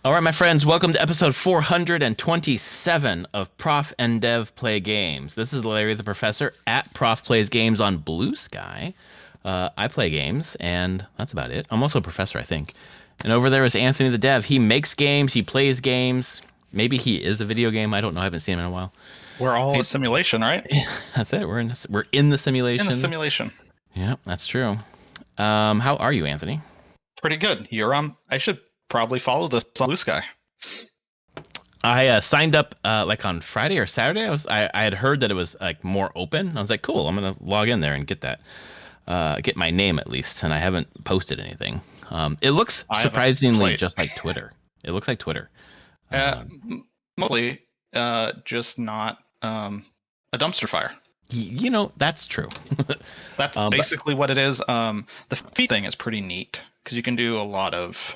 All right, my friends, welcome to episode 427 of Prof and Dev Play Games. This is Larry the Professor at Prof Plays Games on Blue Sky. I play games, and that's about it. I'm also a professor, I think. And over there is Anthony the Dev. He makes games, he plays games. Maybe he is a video game. I don't know. I haven't seen him in a while. We're all a simulation, right? That's it. We're in the simulation. In the simulation. Yeah, that's true. How are you, Anthony? Pretty good. I should probably follow this on Blue Sky. I signed up like on Friday or Saturday. I had heard that it was like more open. I was like, cool. I'm gonna log in there and get that, get my name at least. And I haven't posted anything. It looks surprisingly just like Twitter. It looks like Twitter. Mostly, just not a dumpster fire. You know, that's true. That's basically what it is. The feed thing is pretty neat because you can do a lot of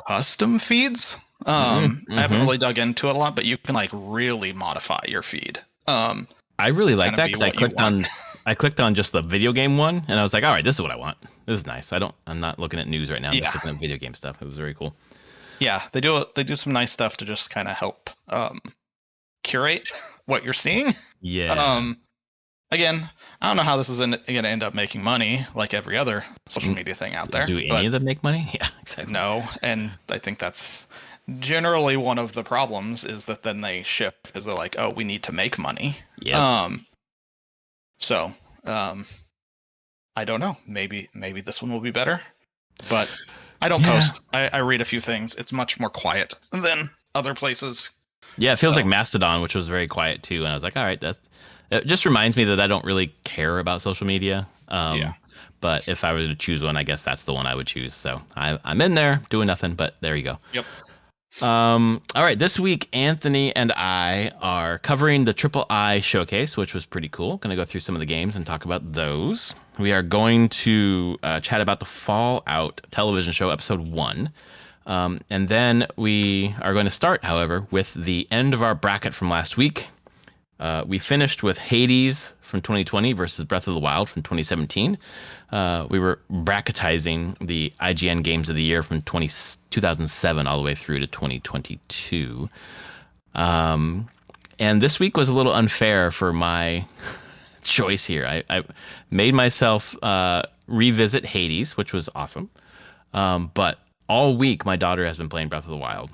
custom feeds. I haven't really dug into it a lot, but you can like really modify your feed. I really like that because I clicked on just the video game one, and I was like, all right, this is what I want. This is nice. I'm not looking at news right now. I'm just looking at video game stuff. It was very cool. Yeah, they do some nice stuff to just kind of help curate what you're seeing. Yeah. Again, I don't know how this is going to end up making money like every other social media thing out there. Do any of them make money? Yeah, exactly. No, and I think that's generally one of the problems is that then they shift because they're like, oh, we need to make money. Yeah. I don't know. Maybe this one will be better, but I don't post. I read a few things. It's much more quiet than other places. Yeah, it feels like Mastodon, which was very quiet too. And I was like, all right, it just reminds me that I don't really care about social media. But if I were to choose one, I guess that's the one I would choose. So I'm in there doing nothing, but there you go. Yep. All right, this week, Anthony and I are covering the Triple I Showcase, which was pretty cool. Going to go through some of the games and talk about those. We are going to chat about the Fallout television show, episode 1. And then we are going to start, however, with the end of our bracket from last week. We finished with Hades from 2020 versus Breath of the Wild from 2017. We were bracketizing the IGN Games of the Year from 2007 all the way through to 2022. And this week was a little unfair for my choice here. I made myself revisit Hades, which was awesome. But all week, my daughter has been playing Breath of the Wild.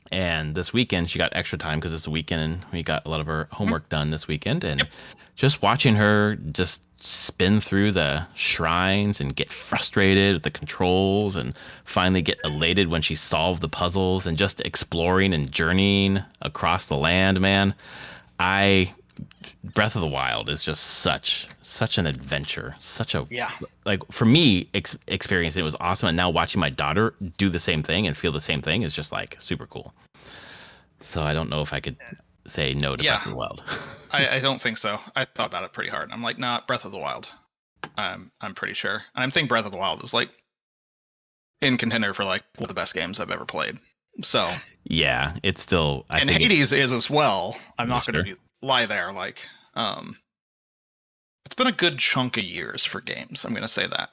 And this weekend, she got extra time because it's the weekend and we got a lot of her homework done this weekend. And just watching her just spin through the shrines and get frustrated with the controls and finally get elated when she solved the puzzles and just exploring and journeying across the land, man. Breath of the Wild is just such an adventure, like for me experiencing it was awesome, and now watching my daughter do the same thing and feel the same thing is just like super cool. So I don't know if I could say no to Breath of the Wild. I don't think so. I thought about it pretty hard. I'm like, nah, Breath of the Wild. I'm pretty sure. And I think Breath of the Wild is like in contender for like one of the best games I've ever played. So yeah, it's still. And Hades is as well. I'm not going to lie there. Like, it's been a good chunk of years for games. I'm going to say that.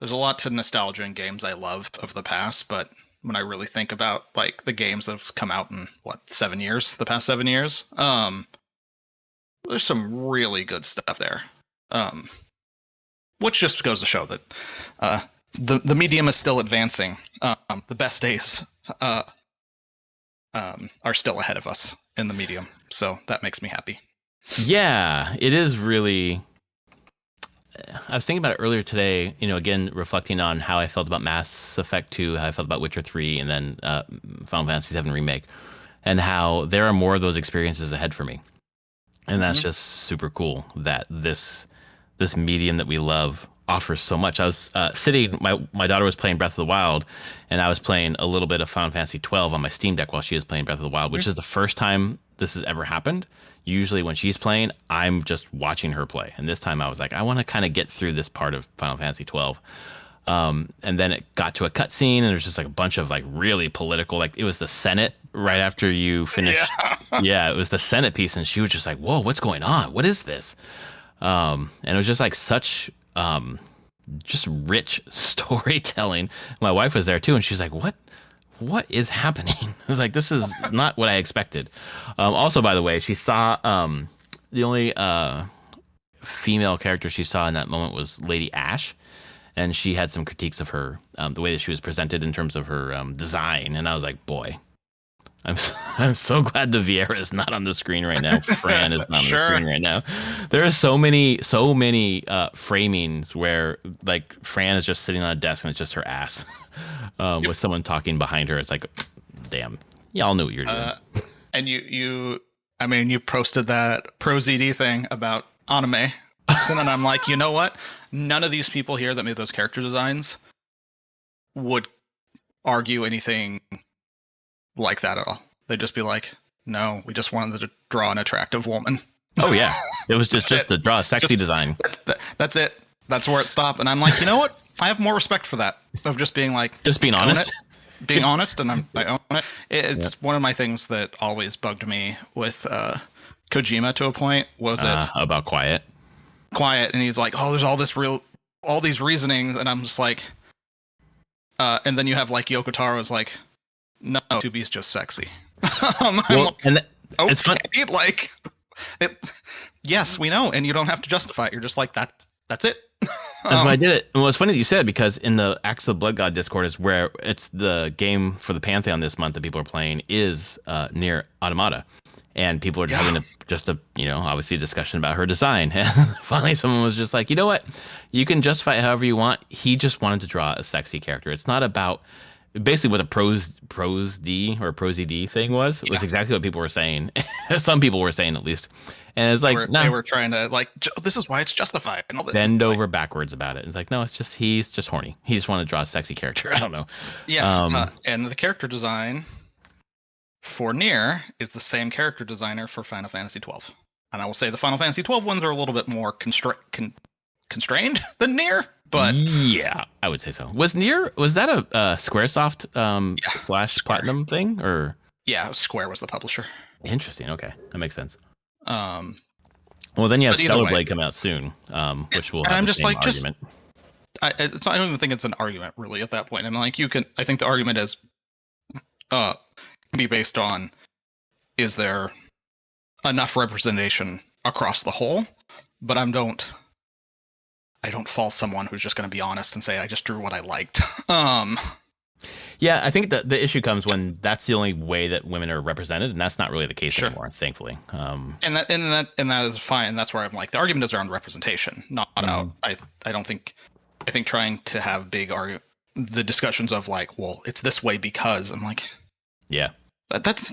There's a lot to nostalgia in games I love of the past, but when I really think about like the games that have come out in the past 7 years, there's some really good stuff there. Which just goes to show that the medium is still advancing. The best days are still ahead of us in the medium, so that makes me happy. Yeah, it is really. I was thinking about it earlier today, again, reflecting on how I felt about Mass Effect 2, how I felt about Witcher 3, and then Final Fantasy 7 Remake, and how there are more of those experiences ahead for me. And that's just super cool that this medium that we love offers so much. I was sitting, my daughter was playing Breath of the Wild, and I was playing a little bit of Final Fantasy 12 on my Steam Deck while she was playing Breath of the Wild, which is the first time this has ever happened. Usually when she's playing, I'm just watching her play. And this time I was like, I want to kind of get through this part of Final Fantasy 12. And then it got to a cutscene, and there's just like a bunch of like really political, like it was the Senate right after you finished. Yeah, it was the Senate piece, and she was just like, whoa, what's going on? What is this? And it was just like such just rich storytelling. My wife was there too, and she's like, what is happening? I was like, this is not what I expected. Also, by the way, she saw the only female character she saw in that moment was Lady Ash, and she had some critiques of her, the way that she was presented in terms of her design. And I was like, boy, I'm so glad the Viera is not on the screen right now. Fran is not on the screen right now. There are so many framings where like Fran is just sitting on a desk and it's just her ass with someone talking behind her. It's like, damn, y'all knew what you're doing. And I mean, you posted that Pro ZD thing about anime, and I'm like, you know what? None of these people here that made those character designs would argue anything like that at all. They'd just be like, no, we just wanted to draw an attractive woman. Oh yeah, it was just to draw a sexy design. That's it. That's where it stopped. And I'm like, you know what? I have more respect for that, of just being like, just being honest. Being honest, and I own it. It's one of my things that always bugged me with Kojima to a point. Was it about Quiet, and he's like, oh, there's all these reasonings, and I'm just like, and then you have like Yoko Taro's like, no, 2B's just sexy. It's fun. Like, yes, we know, and you don't have to justify it. You're just like, that's it. That's why I did it. Well, it's funny that you said, because in the Acts of the Blood God Discord is where it's the game for the Pantheon this month that people are playing is Near Automata, and people are having obviously a discussion about her design. And finally, someone was just like, you know what, you can justify it however you want. He just wanted to draw a sexy character. It's not about basically what a pros D or pros ED thing was. It was exactly what people were saying. Some people were saying, at least. And it's like, they were trying to like, this is why it's justified. And all that. Bend over backwards about it. It's like, no, he's just horny. He just wanted to draw a sexy character. I don't know. Yeah. And the character design for Nier is the same character designer for Final Fantasy 12. And I will say the Final Fantasy 12 ones are a little bit more constrained than Nier. But yeah, I would say so. Was that a Squaresoft / Platinum thing, or? Yeah, Square was the publisher. Interesting. Okay, that makes sense. Well, then you have Stellar Blade come out soon, which will have I'm just like argument. I don't even think it's an argument really at that point. I'm like, I think the argument is can be based on, is there enough representation across the whole? But I don't fault someone who's just going to be honest and say, I just drew what I liked. Yeah, I think that the issue comes when that's the only way that women are represented, and that's not really the case anymore, thankfully. And that is fine. That's where I'm like, the argument is around representation, not out. I think trying to have the discussions of like, well, it's this way because I'm like, yeah, that's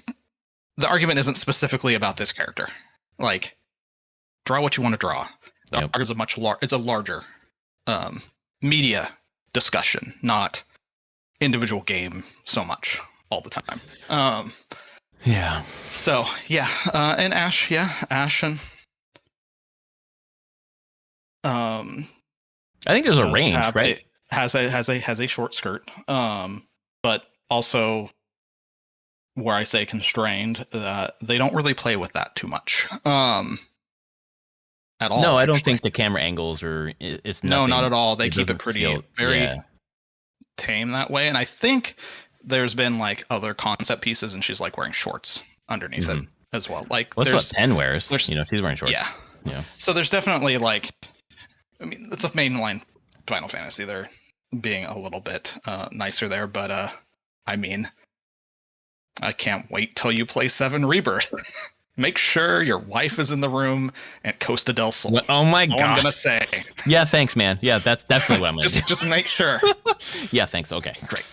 the argument isn't specifically about this character. Like, draw what you want to draw. The argument is it's a larger media discussion, not individual game so much all the time. Yeah. So yeah, and Ash and I think there's a range, right? Has a short skirt, but also where I say constrained, they don't really play with that too much. At all. No, I don't think the camera angles it's nothing. No, not at all. They keep it pretty very tame that way. And I think there's been like other concept pieces, and she's like wearing shorts underneath it as well. Like that's what Pen wears. She's wearing shorts. Yeah. So there's definitely like, I mean, it's a mainline Final Fantasy. They're being a little bit nicer there, but I mean, I can't wait till you play 7 Rebirth. Make sure your wife is in the room at Costa del Sol. Oh my God. I'm gonna say. Yeah, thanks, man. Yeah, that's definitely what I'm gonna do. Just make sure. Yeah, thanks. Okay, great.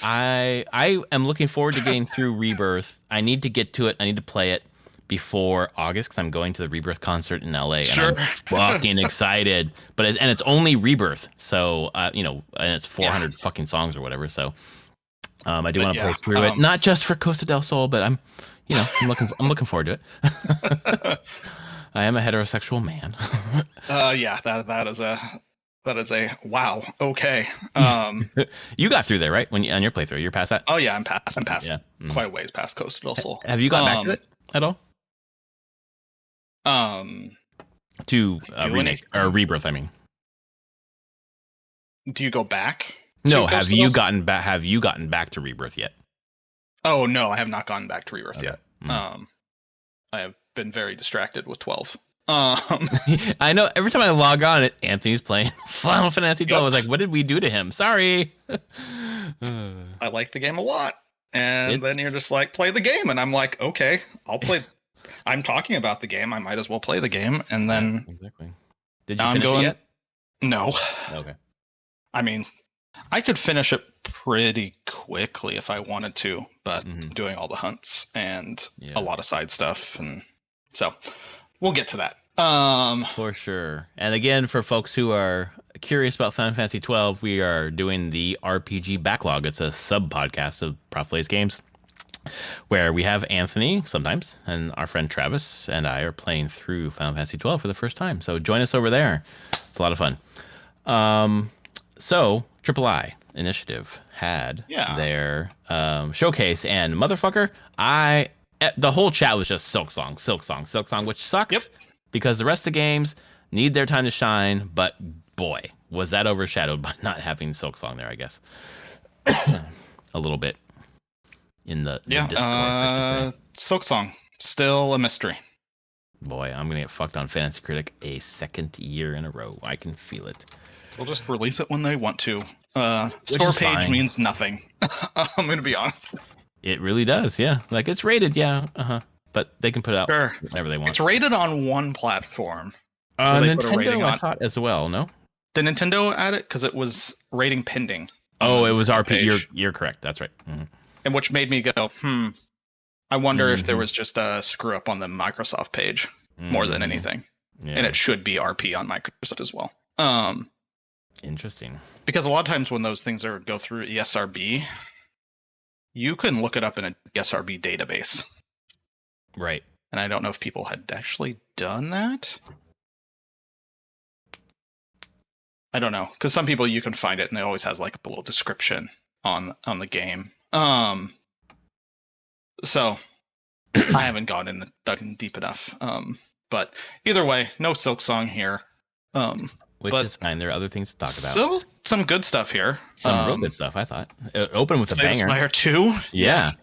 I am looking forward to getting through Rebirth. I need to get to it. I need to play it before August because I'm going to the Rebirth concert in LA. Sure. And I'm fucking excited. But it's only Rebirth, so and it's 400 fucking songs or whatever. So I do want to play through it, not just for Costa del Sol, but I'm looking forward to it. I am a heterosexual man. Yeah, that is a wow. Okay. You got through there, right? On your playthrough, you're past that. Oh yeah, I'm past quite a ways past Costa del Sol. Have you got back to it at all? To remake or Rebirth, I mean. Do you go back to No, Ghost have of you Tsushima? gotten back? Have you gotten back to Rebirth yet? Oh no, I have not gone back to Rebirth Okay. yet. I have been very distracted with 12. Um, I know. Every time I log on, Anthony's playing Final Fantasy 12. I yep. was like, "What did we do to him?" Sorry. I like the game a lot. And then you're It's just like, play the game. And I'm like, okay, I'll play. I'm talking about the game. I might as well play the game. And yeah, then exactly. Did you now I'm finish it going, yet? no. Okay. I mean, I could finish it pretty quickly if I wanted to, but Hmm. doing all the hunts and Yeah. a lot of side stuff. And so we'll get to that. For sure. And again, for folks who are curious about Final Fantasy 12, we are doing the RPG Backlog. It's a sub podcast of Prof Plays Games, where we have Anthony sometimes, and our friend Travis and I are playing through Final Fantasy 12 for the first time. So join us over there. It's a lot of fun. So Triple I Initiative had Yeah. their showcase, and motherfucker, the whole chat was just Silk Song, Silk Song, Silk Song, which sucks Yep. because the rest of the games need their time to shine. But boy, was that overshadowed by not having Silk Song there, I guess. A little bit in the Yeah. discourse, I should say. Silk Song, still a mystery. Boy, I'm gonna get fucked on Fantasy Critic a second year in a row. I can feel it. They'll just release it when they want to. Which Store is page fine. means nothing. I'm going to be honest. It really does, yeah. Like it's rated, yeah, but they can put out Sure. whatever they want. It's rated on one platform. Where they put a rating Nintendo, I on. thought as well. No. Did Nintendo add it? Because it was rating pending. Oh, on it the was store RP. page. You're correct. That's right. Mhm. And which made me go, I wonder if there Mhm. was just a screw up on the Microsoft page more than Mhm. anything. Yeah. And it should be RP on Microsoft as well. Interesting. Because a lot of times when those things go through ESRB, you can look it up in a ESRB database. Right. And I don't know if people had actually done that. I don't know, because some people you can find it and it always has like a little description on the game. So I haven't gone in dug in deep enough. But either way, no Silk Song here. Which but is fine. There are other things to talk about. Still some good stuff here. Some real good stuff, I thought. It opened with a Slay the banger. Spire 2. Yeah. Yes.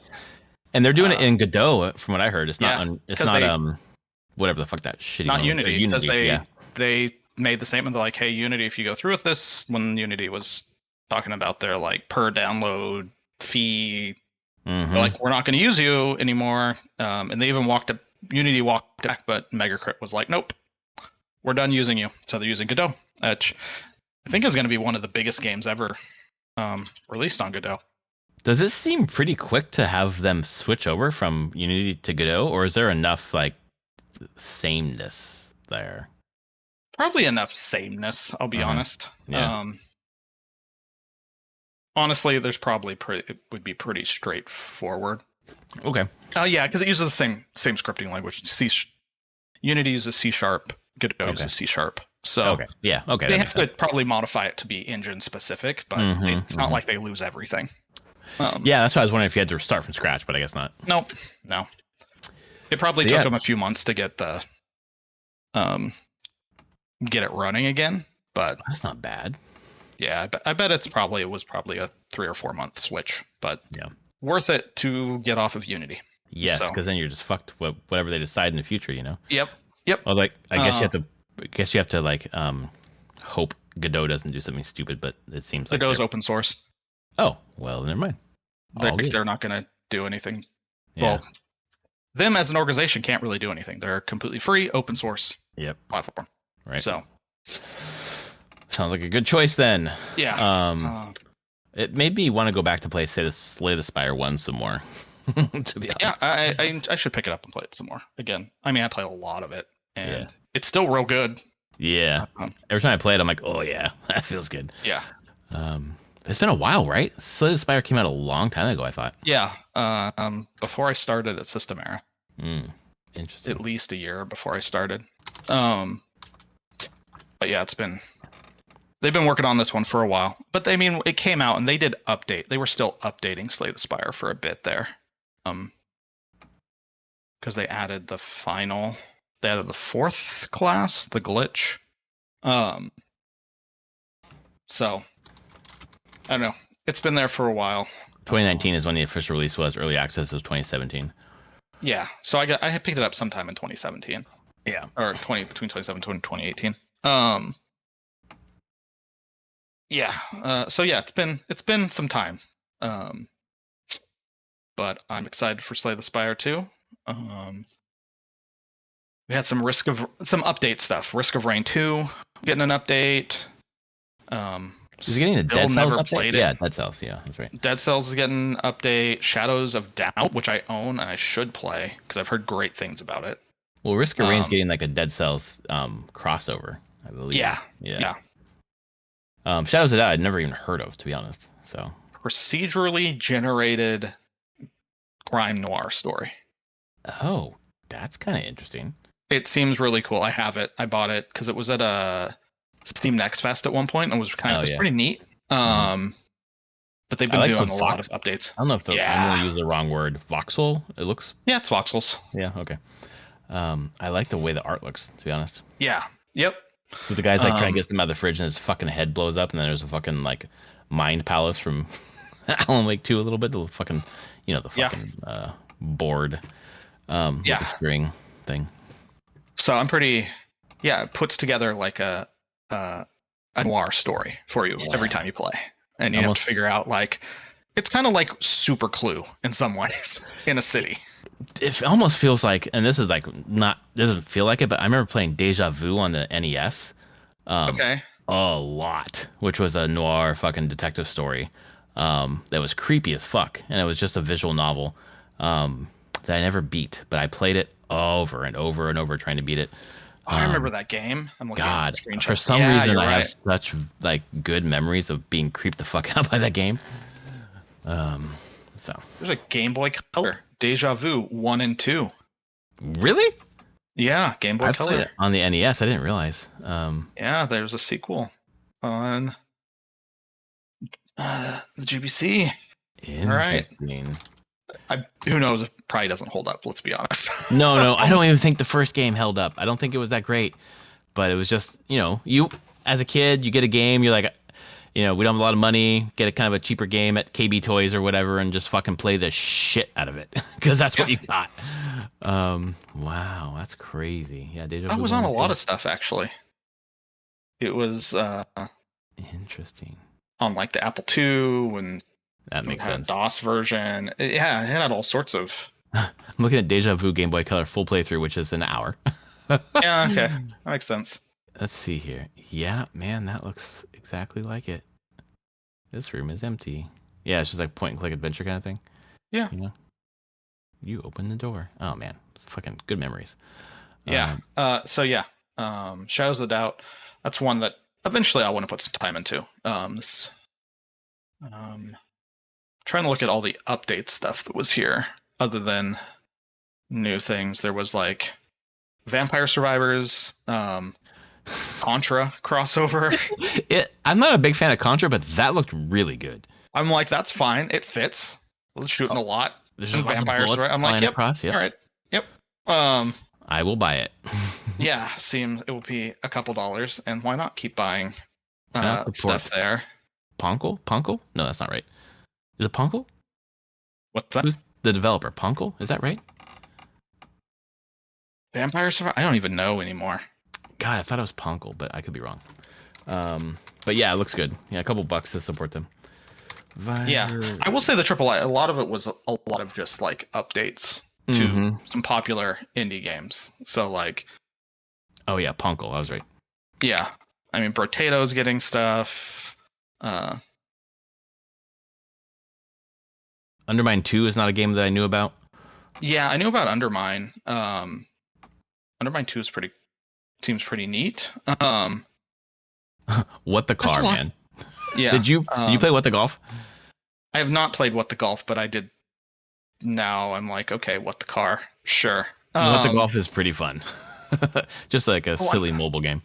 And they're doing it in Godot, from what I heard. It's not. Yeah, It's 'cause not. they- Whatever the fuck that shitty. Not one was. Unity, because yeah. they made the statement like, hey, Unity, if you go through with this, when Unity was talking about their like per download fee, Mhm. they're like, we're not going to use you anymore. And they even Unity walked back, but Megacrit was like, nope, we're done using you. So they're using Godot, which I think is going to be one of the biggest games ever released on Godot. Does it seem pretty quick to have them switch over from Unity to Godot, or is there enough like sameness there? Probably enough sameness, I'll be honest. Yeah. Honestly, there's probably it would be pretty straightforward. Okay. Yeah, because it uses the same scripting language. Unity uses C#, Godot uses C#. So Okay. Yeah. Okay. they have to probably modify it to be engine specific, but it's not like they lose everything. Yeah, that's why I was wondering if you had to start from scratch, but I guess not. Nope. No. It probably took them a few months to get the get it running again, but That's not bad. yeah, I bet it was probably a 3 or 4 month switch, but Yeah. worth it to get off of Unity. Yes, because then you're just fucked. Whatever they decide in the future, you know. Yep. Well, like I guess you have to like hope Godot doesn't do something stupid, but it seems like Godot's open source. Oh well, never mind. They're not going to do anything. Yeah. Well, them as an organization can't really do anything. They're completely free, open source platform. Right. So sounds like a good choice then. Yeah. It made me want to go back to play Slay the Spire 1 some more. To be honest. Yeah, I should pick it up and play it some more again. I mean, I play a lot of it, and it's still real good. Yeah. Every time I play it, I'm like, oh yeah, that feels good. Yeah. It's been a while, right? Slay the Spire came out a long time ago, I thought. Yeah. Before I started at System Era. Interesting. At least a year before I started. But yeah, they've been working on this one for a while. But I mean, it came out and they did update. They were still updating Slay the Spire for a bit there. Because they added the 4th class, the glitch. So I don't know. It's been there for a while. 2019 is when the official release was. Early access was 2017. Yeah, so I had picked it up sometime in 2017. Yeah. Or between 2017 and 2018. Yeah. So yeah, it's been some time. But I'm excited for Slay the Spire 2. We had some update stuff. Risk of Rain 2 getting an update. Is it getting a Dead Cells update? Played Yeah, it. Dead Cells. Yeah, that's right. Dead Cells is getting an update. Shadows of Doubt, which I own and I should play because I've heard great things about it. Well, Risk of Rain's getting like a Dead Cells crossover, I believe. Yeah. Shadows of Doubt I'd never even heard of, to be honest. So procedurally generated crime noir story. Oh, that's kind of interesting. It seems really cool. I have it. I bought it because it was at a Steam Next Fest at one point and was pretty neat. But they've been doing a lot of updates. I don't know if I'm going to use the wrong word. Voxel? It looks... Yeah, it's voxels. Yeah, okay. I like the way the art looks, to be honest. Yeah. Yep. With the guy's like trying to get them out of the fridge and his fucking head blows up, and then there's a fucking like mind palace from Alan Wake 2 a little bit. The fucking, the fucking board with the string thing. So I'm pretty, it puts together like a noir story for you every time you play. And you have to figure out it's kind of like Super Clue in some ways in a city. It almost feels like, and this is like doesn't feel like it, but I remember playing Deja Vu on the NES. A lot, which was a noir fucking detective story that was creepy as fuck, and it was just a visual novel that I never beat, but I played it over and over and over trying to beat it. I remember that game. I'm looking at the screenshot. For some reason, I have such good memories of being creeped the fuck out by that game. So there's a Game Boy Color Deja Vu 1 and 2. Really? Yeah, Game Boy Color played it on the NES. I didn't realize. Yeah, there's a sequel on the GBC. Interesting. All right. Who knows? It probably doesn't hold up. Let's be honest. No. I don't even think the first game held up. I don't think it was that great. But it was just, you as a kid, you get a game. You're like, we don't have a lot of money. Get a kind of a cheaper game at KB Toys or whatever, and just fucking play the shit out of it because that's what you got. Wow, that's crazy. Yeah, Deja Vu. I was on a lot of stuff actually. It was interesting on the Apple II and that makes sense. DOS version. Yeah, it had all sorts of. I'm looking at Deja Vu Game Boy Color full playthrough, which is an hour. Yeah, okay, that makes sense. Let's see here. Yeah, man, that looks exactly like it. This room is empty. Yeah, it's just like point and click adventure kind of thing. Yeah. You open the door. Oh man, fucking good memories. Yeah. Shadows of the Doubt. That's one that eventually I want to put some time into. Trying to look at all the update stuff that was here, other than new things. There was Vampire Survivors, Contra crossover. I'm not a big fan of Contra, but that looked really good. I'm like, that's fine. It fits. Let's shooting a lot. There's just Vampire Survivors. I'm like, yep. Across, yep. All right. Yep. I will buy it. Yeah, seems it will be a couple dollars, and why not keep buying stuff there? Punkle? No, that's not right. Is it Punkle? What's that? Who's the developer? Punkle? Is that right? Vampire Survivor? I don't even know anymore. God, I thought it was Punkle, but I could be wrong. But yeah, it looks good. Yeah, a couple bucks to support them. Yeah, I will say the AAA. A lot of it was a lot of just updates to some popular indie games. So oh yeah, Punkle. I was right. Yeah, I mean, Brotato's getting stuff. Undermine 2 is not a game that I knew about. Yeah, I knew about Undermine. Undermine 2 seems pretty neat. What the car, man? Yeah. Did you play What the Golf? I have not played What the Golf, but I did. Now I'm like, okay, What the Car? Sure. What the Golf is pretty fun. Just like a silly mobile game.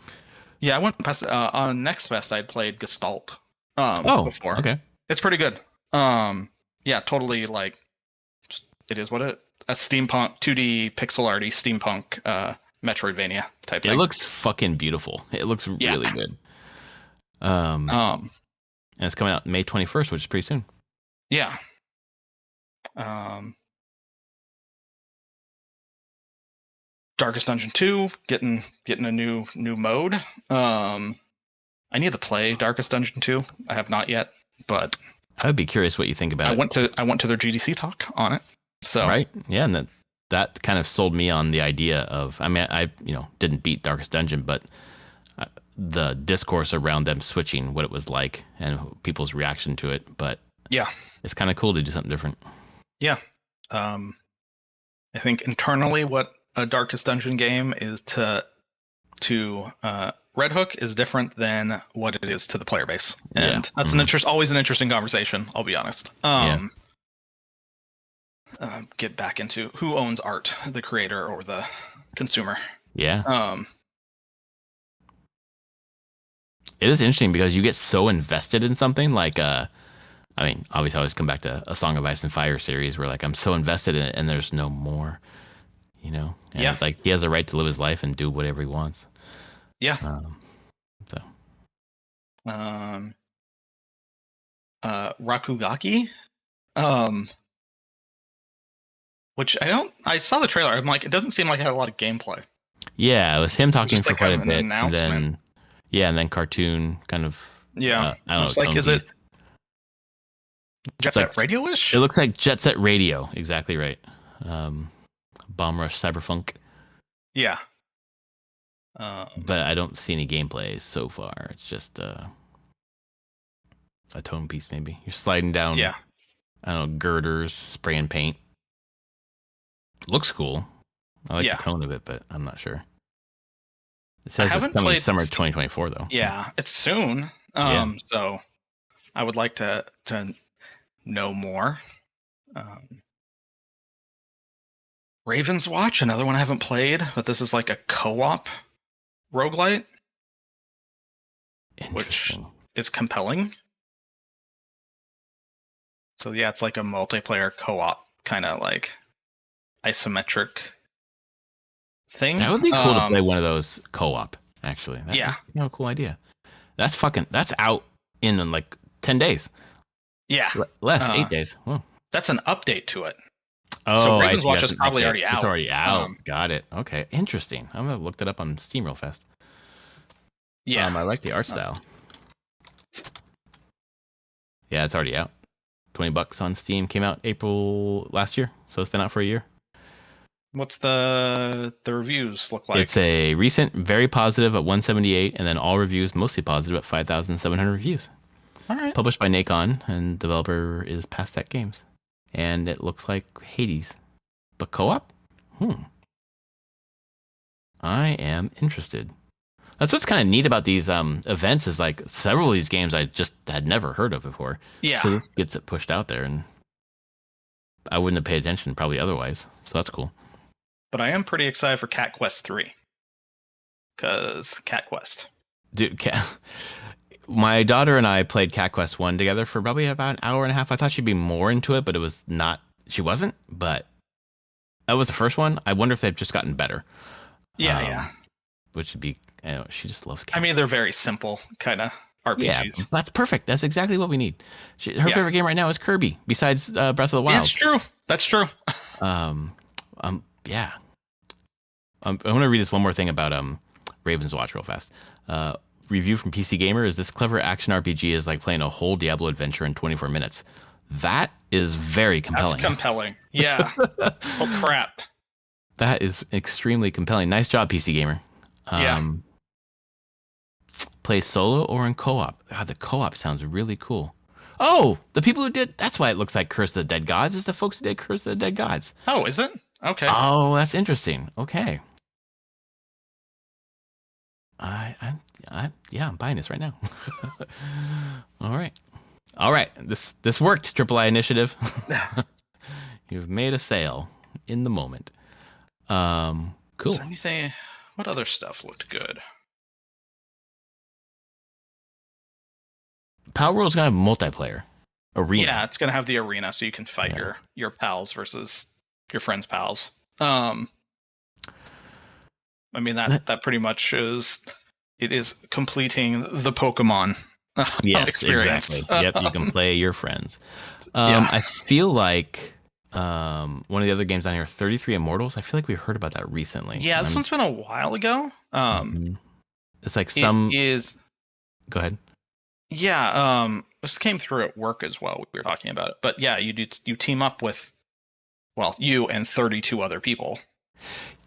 Yeah, I went past on Next Fest. I played Gestalt. Before. Okay. It's pretty good. Yeah, totally it is what a steampunk 2D pixel arty steampunk Metroidvania type thing. It looks fucking beautiful. It looks really good. And it's coming out May 21st, which is pretty soon. Yeah. Darkest Dungeon 2 getting a new mode. I need to play Darkest Dungeon 2. I have not yet, but I would be curious what you think about it. I went to their GDC talk on it. So right, yeah, and that kind of sold me on the idea of. I mean, I didn't beat Darkest Dungeon, but the discourse around them switching, what it was like, and people's reaction to it. But yeah, it's kind of cool to do something different. Yeah, I think internally, what a Darkest Dungeon game is to Red Hook is different than what it is to the player base, and that's always an interesting conversation. I'll be honest. Get back into who owns art, the creator or the consumer. Yeah. It is interesting because you get so invested in something like I mean, obviously I always come back to A Song of Ice and Fire series where like I'm so invested in it and there's no more, And it's like he has a right to live his life and do whatever he wants. Yeah. Rakugaki, which I saw the trailer. I'm like, it doesn't seem like it had a lot of gameplay. Yeah, it was him talking for quite a bit. And then cartoon kind of. Yeah. I don't know. Looks like, is it Jet Set Radio-ish? It looks like Jet Set Radio. Exactly right. Bomb Rush Cyberpunk. Yeah. But I don't see any gameplay so far. It's just a tone piece, maybe. You're sliding down, I don't know, girders, spraying paint. Looks cool. I like the tone of it, but I'm not sure. It says it's coming summer 2024, though. Yeah, it's soon. So I would like to know more. Raven's Watch, another one I haven't played, but this is like a co-op roguelite, which is compelling. So yeah, it's like a multiplayer co-op kind of like isometric thing. That would be cool to play one of those co-op, actually. That's a cool idea. That's out in like 10 days. Yeah. Less, 8 days. Whoa. That's an update to it. Oh, so Raven's Watch is probably already out. It's already out. Got it. Okay, interesting. I'm gonna look that up on Steam real fast. Yeah, I like the art style. Yeah, it's already out. $20 on Steam. Came out April last year, so it's been out for a year. What's the reviews look like? It's a recent, very positive at 178, and then all reviews mostly positive at 5,700 reviews. All right. Published by Nacon, and developer is Past Tech Games. And it looks like Hades, but co-op? I am interested. That's what's kind of neat about these events is like several of these games I just had never heard of before. Yeah. So this gets it pushed out there, and I wouldn't have paid attention probably otherwise. So that's cool. But I am pretty excited for Cat Quest 3. Because Cat Quest. Dude, my daughter and I played Cat Quest 1 together for probably about an hour and a half. I thought she'd be more into it, but it was not. She wasn't, but that was the first one. I wonder if they've just gotten better. Yeah. Which would be, she just loves cats. I mean, they're very simple kind of RPGs. Yeah, that's perfect. That's exactly what we need. Her favorite game right now is Kirby, besides Breath of the Wild. That's true. That's true. Yeah. I want to read this one more thing about Raven's Watch real fast. Review from PC Gamer is this clever action RPG is like playing a whole Diablo adventure in 24 minutes. That is very compelling. That's compelling. Yeah. Oh, crap. That is extremely compelling. Nice job, PC Gamer. Play solo or in co-op. God, the co-op sounds really cool. Oh, the people who did, that's why it looks like Curse of the Dead Gods, is the folks who did Curse of the Dead Gods. Oh, is it? Okay. Oh, that's interesting. Okay. I'm buying this right now. All right. This worked, Triple I Initiative. You've made a sale in the moment. Cool. Is there anything? What other stuff looked good? Power World's gonna have multiplayer arena. Yeah, it's gonna have the arena, so you can fight your pals versus your friends' pals. I mean that pretty much is completing the Pokemon Yes, experience. exactly. Yep, you can play your friends. Yeah. I feel like one of the other games on here, 33 Immortals. I feel like we heard about that recently. Yeah, And this one's been a while ago. Mhm. It's like It some. is. Go ahead. Yeah. This came through at work as well. We were talking about it, but yeah, you team up with, well, you and 32 other people.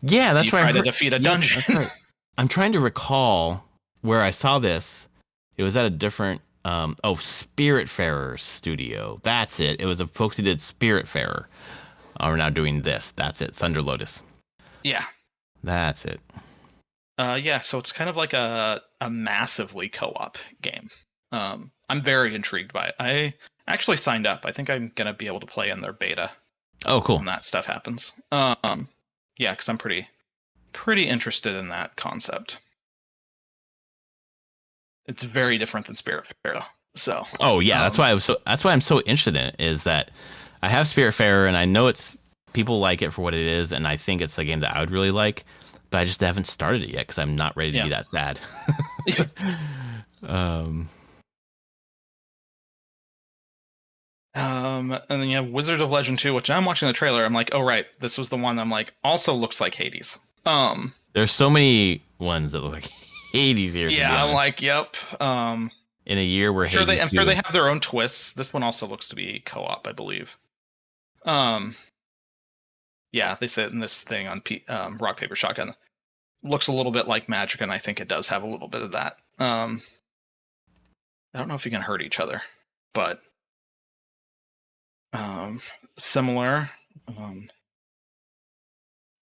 Yeah, You that's what I try to heard. defeat a Yep, that's dungeon. right. I'm trying to recall where I saw this. It was at a different. Spiritfarer studio. That's it. It was the folks who did Spiritfarer. Are now doing this. That's it. Thunder Lotus. Yeah. That's it. Yeah, so it's kind of like a massively co-op game. I'm very intrigued by it. I actually signed up. I think I'm gonna be able to play in their beta Oh, cool. when that stuff happens. Yeah, because I'm pretty interested in that concept. It's very different than Spiritfarer. So, Oh yeah, that's why I was so. That's why I'm so interested in it. Is that I have Spiritfarer and I know it's people like it for what it is, and I think it's a game that I would really like, but I just haven't started it yet because I'm not ready to be yeah. that sad. um, And then you have Wizards of Legend 2, which I'm watching the trailer. I'm like, oh right, this was the one. I'm like, also looks like Hades. there's so many ones that look like Hades here. To be Yeah, I'm honest, like, yep. in a year where Hades I'm sure they 2. have their own twists. This one also looks to be co-op, I believe. Um, yeah, they said in this thing on Rock Paper Shotgun looks a little bit like Magic, and I think it does have a little bit of that. I don't know if you can hurt each other, but similar. Um,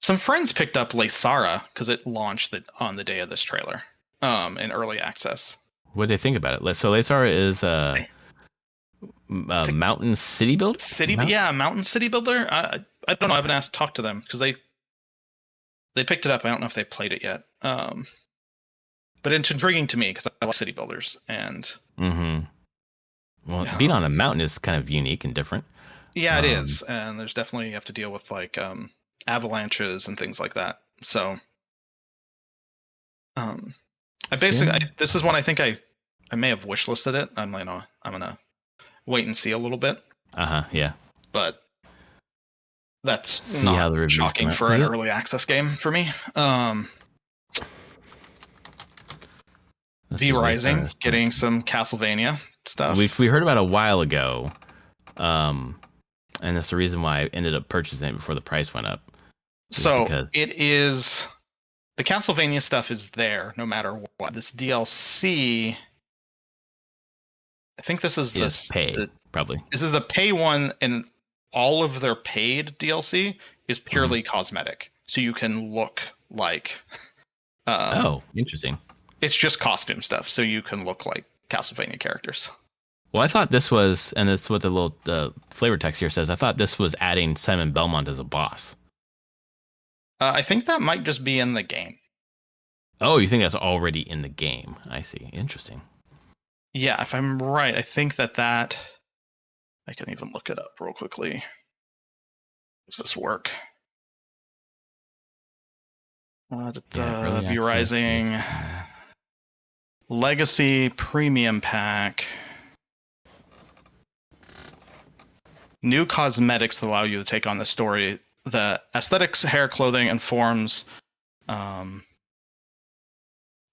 some friends picked up Laysara because it launched on the day of this trailer. In early access. What do they think about it? So Lesar is It's a mountain city builder. mountain city builder. I don't know. I haven't talked to them because they picked it up. I don't know if they played it yet. But it's intriguing to me because I like city builders and. Mm-hmm. Well, being on a mountain is kind of unique and different. Yeah, it is, and there's definitely you have to deal with like avalanches and things like that. So, this is one I think I may have wishlisted it. I'm gonna wait and see a little bit. Yeah. But that's See how the reviews shocking for an early access game for me. V Rising getting some Castlevania stuff. We heard about a while ago, and that's the reason why I ended up purchasing it before the price went up. So it is the Castlevania stuff is there no matter what. This DLC, I think this is probably. This is the pay one, and all of their paid DLC is purely cosmetic, so you can look like. Oh, interesting. It's just costume stuff, so you can look like Castlevania characters. Well, I thought this was, and that's what the little flavor text here says. I thought this was adding Simon Belmont as a boss. I think that might just be in the game. Oh, you think that's already in the game? I see. Interesting. Yeah, if I'm right, I think that I can even look it up real quickly. Does this work? V Rising Legacy Premium Pack. New cosmetics that allow you to take on the story. The aesthetics, hair, clothing, and forms from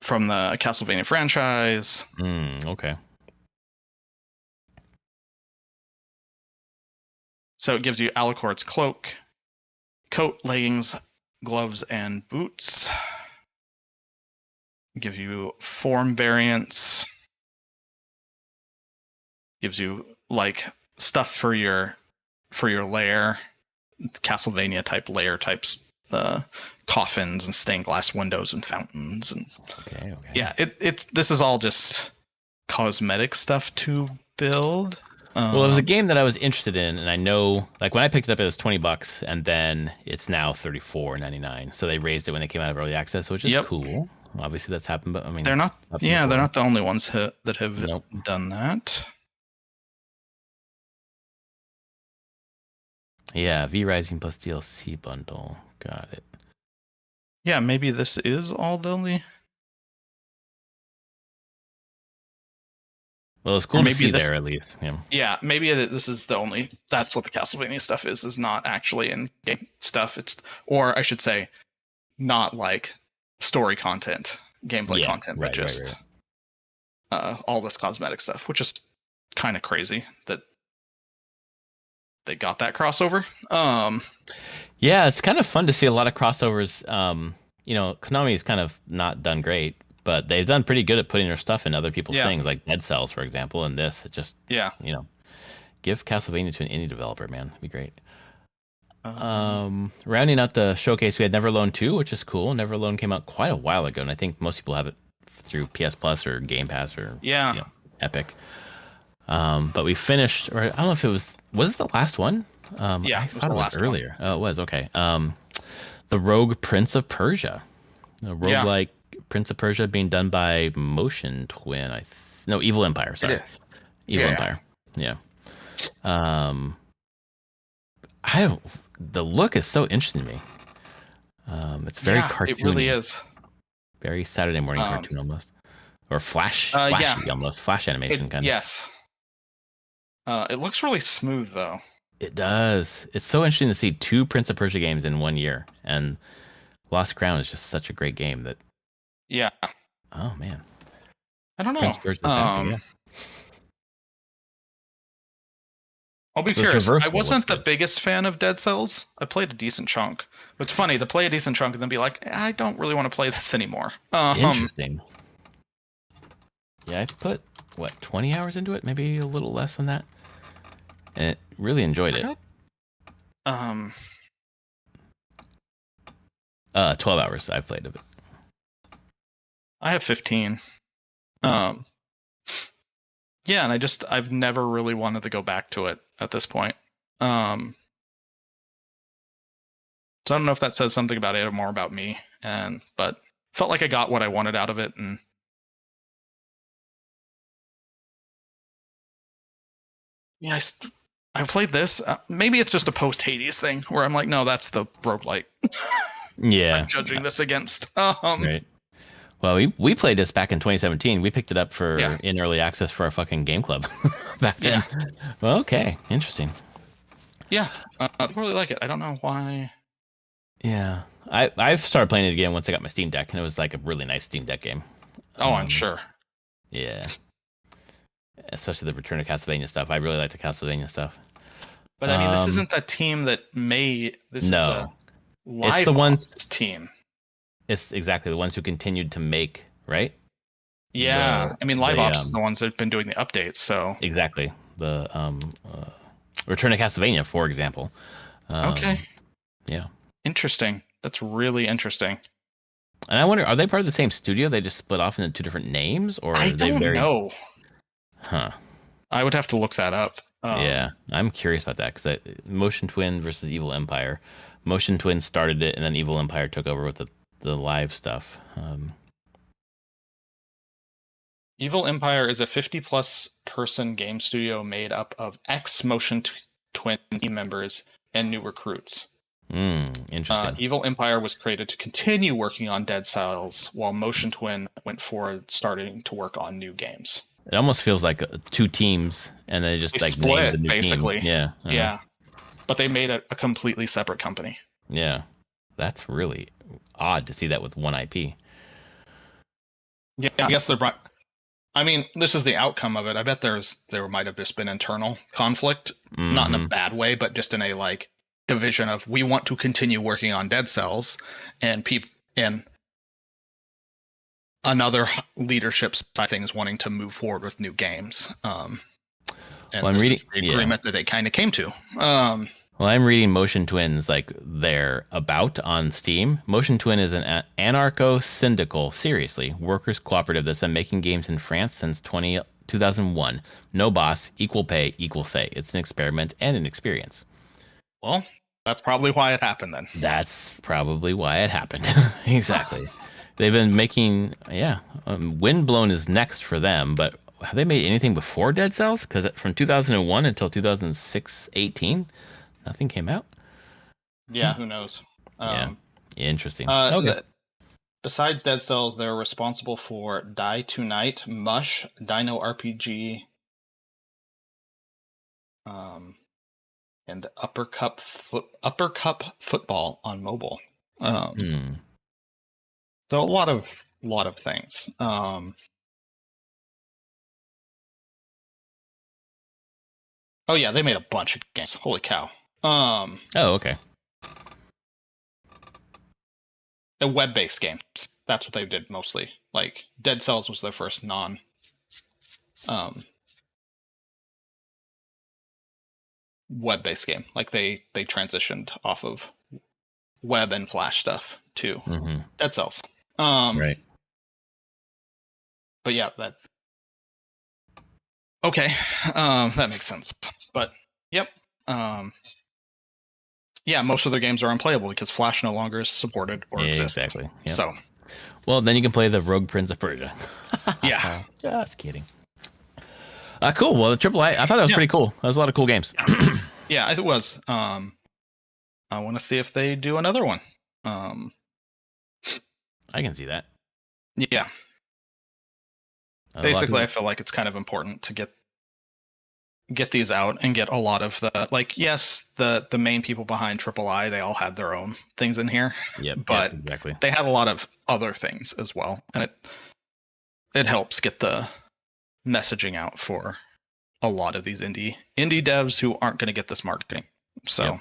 the Castlevania franchise. Okay. So it gives you Alucard's cloak, coat, leggings, gloves, and boots. Gives you form variants. Gives you like stuff for your lair, Castlevania type lair types, coffins and stained glass windows and fountains and. Okay. Yeah, this is all just cosmetic stuff to build. Well, it was a game that I was interested in, and I know, like when I picked it up, it was $20, and then it's now $34.99. So they raised it when they came out of early access, which is cool. Obviously, that's happened, but I mean, they're not. Yeah, they're not the only ones that have done that. Yeah, V Rising plus DLC bundle. Got it. Yeah, maybe this is all the only. Well, it's Or cool to maybe see this, there at least. Yeah. yeah, maybe this is the only, that's what the Castlevania stuff is not actually in game stuff. It's, or I should say, not like story content, gameplay Yeah. content, but Right. Right. just Right. all this cosmetic stuff, which is kind of crazy that they got that crossover. Yeah, it's kind of fun to see a lot of crossovers. Konami's kind of not done great, but they've done pretty good at putting their stuff in other people's Yeah. things, like Dead Cells, for example. And this, it just, Yeah. give Castlevania to an indie developer, man. It'd be great. Um, Rounding out the showcase, we had Neveralone 2, which is cool. Neveralone came out quite a while ago, and I think most people have it through PS Plus or Game Pass or yeah. Epic. But we finished, or I don't know if it was it the last one? Yeah, I it was thought the it was last one. earlier. Oh, it was, okay. The Rogue Prince of Persia. The roguelike Prince of Persia being done by Motion Twin. No, Evil Empire, sorry. Evil Empire. Yeah. I don't, the look is so interesting to me. It's very cartoony. It really is. Very Saturday morning cartoon almost. Or flashy almost. Flash animation kind of. Yes. It looks really smooth though. It does. It's so interesting to see 2 Prince of Persia games in 1 year. And Lost Crown is just such a great game that. Yeah. Oh man. I don't know. Prince of Persia is back, yeah. I'll be curious. I wasn't the biggest fan of Dead Cells. I played a decent chunk. It's funny to play a decent chunk and then be like, I don't really want to play this anymore. Interesting. Yeah, I put 20 hours into it, maybe a little less than that, and really enjoyed it. 12 hours I've played of it. I have 15. Yeah, and I've never really wanted to go back to it at this point. So I don't know if that says something about it or more about me, but felt like I got what I wanted out of it, and yeah, I played this. Maybe it's just a post Hades thing where I'm like, no, that's the roguelite. Yeah, I'm judging this against. Right. Well, we played this back in 2017. We picked it up in early access for our fucking game club back then. Yeah. Well, okay, interesting. Yeah, I really like it. I don't know why. Yeah, I've started playing it again once I got my Steam Deck, and it was like a really nice Steam Deck game. Oh, I'm sure. Yeah, especially the Return of Castlevania stuff. I really like the Castlevania stuff. But I mean, this isn't the team that made this. No, is the it's the ones team. It's exactly the ones who continued to make, right? Yeah, I mean, Live Ops is the ones that have been doing the updates. So exactly the Return of Castlevania, for example. Okay. Yeah. Interesting. That's really interesting. And I wonder, are they part of the same studio? They just split off into 2 different names, or I are they don't know. Huh. I would have to look that up. Yeah, I'm curious about that because Motion Twin versus Evil Empire. Motion Twin started it, and then Evil Empire took over with the live stuff. Evil Empire is a 50-plus person game studio made up of ex-Motion Twin team members and new recruits. Interesting. Evil Empire was created to continue working on Dead Cells, while Motion Twin went forward, starting to work on new games. It almost feels like 2 teams, and they just like split, named the new basically. Team. Yeah. Yeah. But they made a completely separate company. Yeah. That's really odd to see that with one IP. Yeah, I guess they're. I mean, this is the outcome of it. I bet there might have just been internal conflict, not in a bad way, but just in a like division of we want to continue working on Dead Cells, and another leadership side things wanting to move forward with new games. And I'm reading the agreement that they kind of came to. Well, I'm reading Motion Twin's like their about on Steam. Motion Twin is an anarcho-syndical, seriously, workers cooperative that's been making games in France since 2001. No boss, equal pay, equal say. It's an experiment and an experience. Well, that's probably why it happened then. That's probably why it happened. Exactly. They've been making, Windblown is next for them, but have they made anything before Dead Cells? Because from 2001 until 2018, nothing came out. Yeah, who knows? Yeah, interesting. Okay. Besides Dead Cells, they're responsible for Die Tonight, Mush, Dino RPG, and Upper Cup football on mobile. So a lot of things. Oh yeah, they made a bunch of games. Holy cow. Oh, okay. And web-based games. That's what they did mostly. Like Dead Cells was their first non web-based game. Like they transitioned off of web and flash stuff to Dead Cells. Right. But yeah, that okay. That makes sense. But yep. Yeah, most of their games are unplayable because Flash no longer is supported or exists. Exactly. Yep. So, well, then you can play the Rogue Prince of Persia. Yeah. Just kidding. Cool. Well, the AAA, I thought that was pretty cool. That was a lot of cool games. Yeah, it was. I want to see if they do another one. I can see that. Yeah. Basically, I feel like it's kind of important to get these out and get a lot of the, like, yes, the main people behind III, they all had their own things in here. Yep, but exactly. They had a lot of other things as well, and it helps get the messaging out for a lot of these indie devs who aren't going to get this marketing. So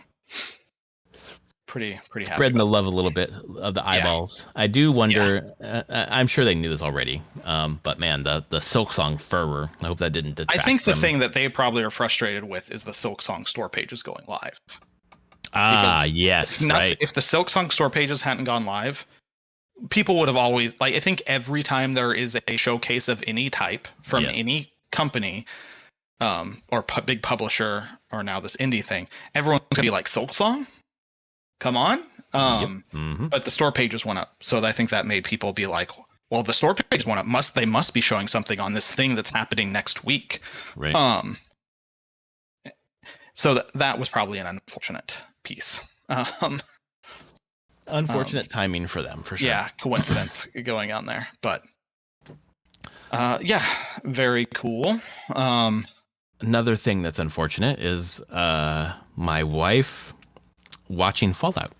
pretty happy. Spreading the love a little bit of the eyeballs. Yeah. I do wonder. I'm sure they knew this already, but man, the Silk Song fervor. I hope that didn't detract. I think the thing that they probably are frustrated with is the Silk Song store pages going live. Yes, right. If the Silk Song store pages hadn't gone live, people would have always, like, I think every time there is a showcase of any type from any company, or big publisher, or now this indie thing, everyone's gonna be like, Silk Song? Come on. But the store pages went up. So I think that made people be like, well, the store pages went up. They must be showing something on this thing that's happening next week. Right. So that was probably an unfortunate piece. Unfortunate timing for them, for sure. Yeah, coincidence going on there. But yeah, very cool. Another thing that's unfortunate is my wife watching Fallout.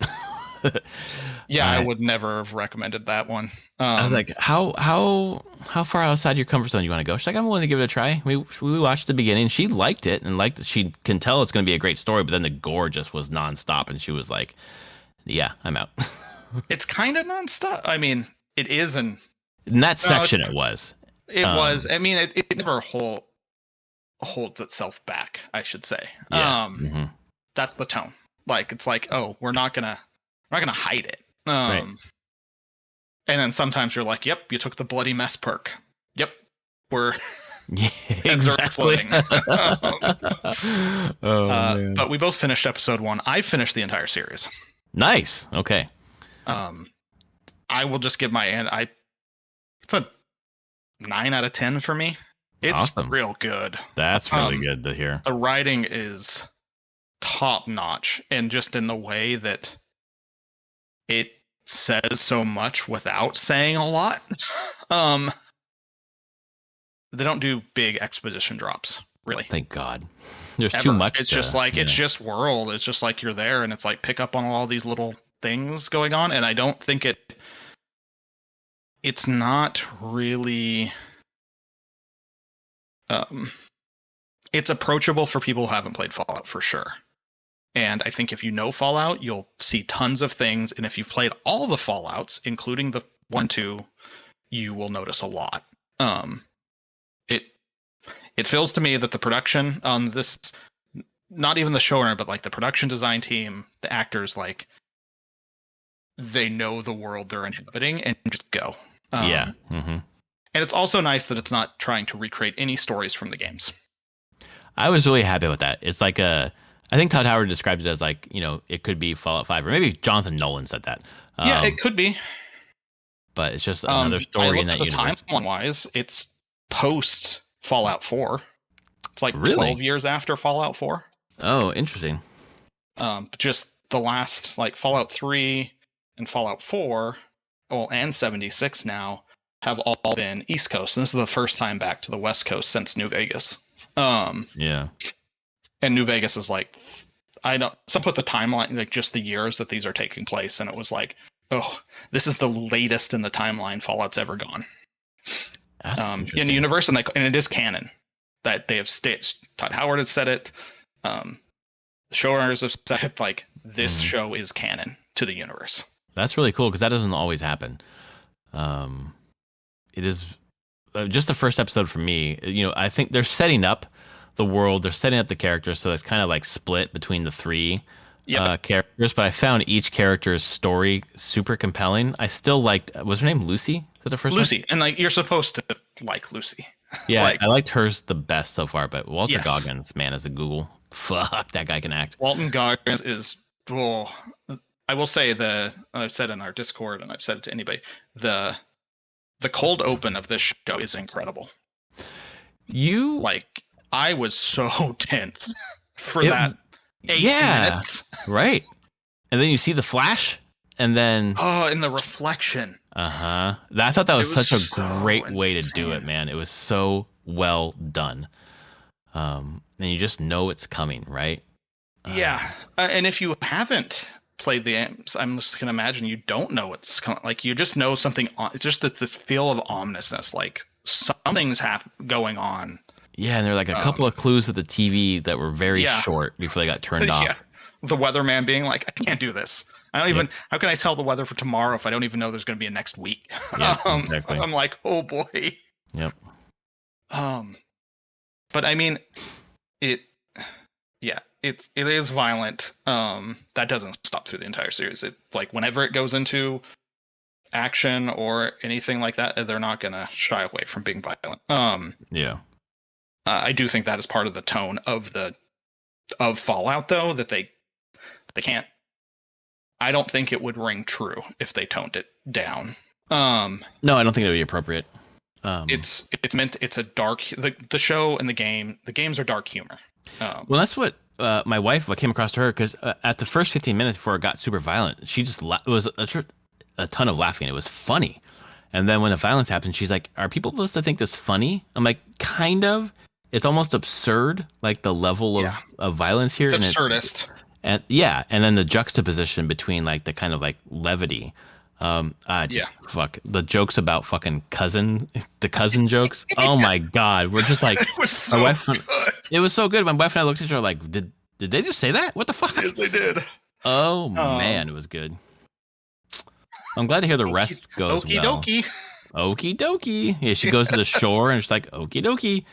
I would never have recommended that one. I was like, how far outside your comfort zone you want to go? She's like, I'm willing to give it a try. We watched the beginning. She liked it and liked it. She can tell it's going to be a great story, but then the gore just was nonstop, and she was like, yeah, I'm out. It's kind of nonstop. I mean, it is in that section. It was. I mean, it never holds itself back, I should say. Yeah. That's the tone. Like, it's like, oh, we're not gonna hide it. Right. And then sometimes you're like, yep, you took the bloody mess perk. Yep, we're exactly. But we both finished episode 1. I finished the entire series. Nice. Okay. I will just give it's a 9 out of 10 for me. It's awesome. Real good. That's really good to hear. The writing is top notch, and just in the way that it says so much without saying a lot. They don't do big exposition drops, really. Thank God. There's too much. It's just like, it's just world. It's just like you're there, and it's like pick up on all these little things going on. And I don't think it's not really, it's approachable for people who haven't played Fallout, for sure. And I think if you know Fallout, you'll see tons of things. And if you've played all the Fallouts, including the 1, 2, you will notice a lot. It feels to me that the production on this, not even the showrunner, but like the production design team, the actors, like, they know the world they're inhabiting and just go. And it's also nice that it's not trying to recreate any stories from the games. I was really happy with that. It's like I think Todd Howard described it as like, it could be Fallout 5, or maybe Jonathan Nolan said that. Yeah, it could be. But it's just another story in that universe. Timeline-wise, it's post Fallout 4. It's like 12 years after Fallout 4. Oh, interesting. Just the last, like, Fallout 3 and Fallout 4, and 76 now, have all been East Coast. And this is the first time back to the West Coast since New Vegas. Yeah. and New Vegas is like, I don't. Some put the timeline, like just the years that these are taking place, and it was like, oh, this is the latest in the timeline Fallout's ever gone. That's In the interesting. universe, and it is canon that they have staged. Todd Howard has said it. The showrunners have said it. Like this show is canon to the universe. That's really cool because that doesn't always happen. It is just the first episode for me. You know, I think they're setting up the world, they're setting up the characters, so it's kind of like split between the three characters. But I found each character's story super compelling. I still liked. Was her name Lucy? Is that the first Lucy, one? and like you're supposed to like Lucy. Yeah, like, I liked hers the best so far. But Walter Yes. Goggins, man, as a Google, fuck, that guy can act. Walton Goggins is. Well, I will say I've said in our Discord, and I've said it to anybody. The cold open of this show is incredible. You Like I was so tense for that 8 minutes. Right. And then you see the flash, and then Oh, and the reflection. I thought that was It was such a so great way to do it, insane. man. It was so well done. And you just know it's coming, right? Yeah, and if you haven't played the games, I'm just gonna imagine you don't know what's coming. Like you just know something. It's just that this feel of ominousness, like something's going on. Yeah, and there were like a couple of clues with the TV that were very short before they got turned off. Yeah, the weatherman being like, "I can't do this. I don't even. How can I tell the weather for tomorrow if I don't even know there's going to be a next week?" Yeah, exactly. I'm like, "Oh boy." Yep. But I mean, it is violent. That doesn't stop through the entire series. It like whenever it goes into action or anything like that, they're not gonna shy away from being violent. Yeah. I do think that is part of the tone of Fallout, though, that they can't. I don't think it would ring true if they toned it down. No, I don't think it would be appropriate. It's meant. It's a dark. The show and the games are dark humor. Well, that's what my wife. What came across to her because at the first 15 minutes before it got super violent, she just it was a ton of laughing. It was funny, and then when the violence happened, she's like, "Are people supposed to think this funny?" I'm like, "Kind of." It's almost absurd, like the level of violence here. It's absurdist. And then the juxtaposition between like the kind of like levity. Fuck the jokes about fucking the cousin jokes. Oh my god, we're just like It was so good. It was so good. My wife and I looked at each other like, did they just say that? What the fuck? Yes, they did. Oh man, it was good. I'm glad to hear the rest goes Okie well. dokie. Okie dokie. Yeah, she goes to the shore and she's like, okie dokie.